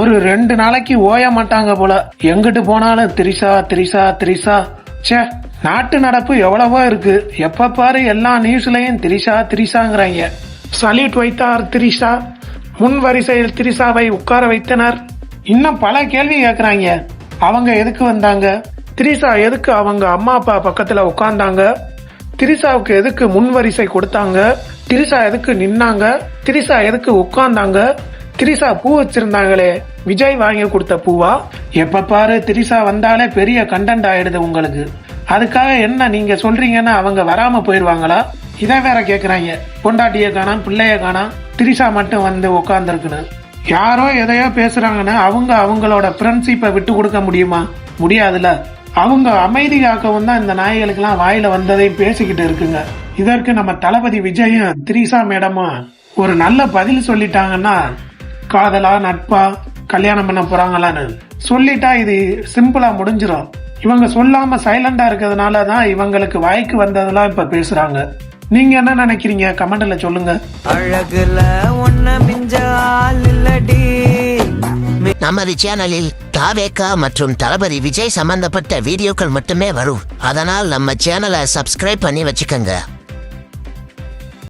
ஒரு 2 நாளைக்கு ஓய மாட்டாங்க போல. எங்கிட்டு போனாலும் திரிசா திரிசா திரிசா. சே, நாட்டு நடப்பு எவ்வளவோ இருக்கு. எப்ப பாரு எல்லா நியூஸ்லயும் திரிசா திரிசாங்கிறாங்க. சல்யூட் வைத்தார் திரிசா, முன் வரிசையில் திரிசாவை உட்கார வைத்தனர். இன்னும் பல கேள்வி கேக்குறாங்க. அவங்க எதுக்கு வந்தாங்க? திரிசா எதுக்கு அவங்க அம்மா அப்பா பக்கத்துல உட்கார்ந்தாங்க? திரிசாவுக்கு எதுக்கு முன் வரிசை கொடுத்தாங்க? திரிசா எதுக்கு நின்னாங்க? திரிசா எதுக்கு உட்கார்ந்தாங்க? திரிசா பூ வச்சிருந்தாங்களே, விஜய் வாங்கி கொடுத்த பூவா? எப்ப பாரு திரிசா வந்தாலே பெரிய கண்டென்ட் ஆயிடுது உங்களுக்கு. அதுக்காக என்ன நீங்க சொல்றீங்கன்னா அவங்க வராம போயிருவாங்களா? இதை வேற கேக்குறாங்க. பொண்டாட்டிய காணாம், பிள்ளைய காணாம், திரிசா மட்டும் வந்து உட்கார்ந்துருக்குன்னு. யாரோ எதையோ பேசுறாங்கன்னு அவங்க அவங்களோட ஃப்ரெண்ட்ஷிப்பை விட்டு கொடுக்க முடியுமா? முடியாதுல. அவங்க அமைதி காக்கவும் தான் இந்த நாய்களுக்கெல்லாம் வாயில வந்ததையும் பேசிக்கிட்டு இருக்குங்க. இதற்கு நம்ம தளபதி விஜயும் திரிசா மேடமும் ஒரு நல்ல பதில் சொல்லிட்டாங்கன்னா, காதலா நட்பா கல்யாணம் பண்ண போறாங்களான்னு சொல்லிட்டா இது சிம்பிளா முடிஞ்சிடும். இவங்க சொல்லாம சைலண்டா இருக்கிறதுனால தான் இவங்களுக்கு வாய்க்கு வந்ததெல்லாம் இப்ப பேசுறாங்க. நீங்க என்ன நினைக்கிறீங்க? கமெண்ட்ல சொல்லுங்க. அழகுல ஒன்ன மிஞ்சால் இல்லடி. நமது சேனலில் தாவேகா மற்றும் தளபதி விஜய் சம்பந்தப்பட்ட வீடியோக்கள் மட்டுமே வரும். அதனால் நம்ம சேனலை சப்ஸ்கிரைப் பண்ணி வச்சுக்கோங்க.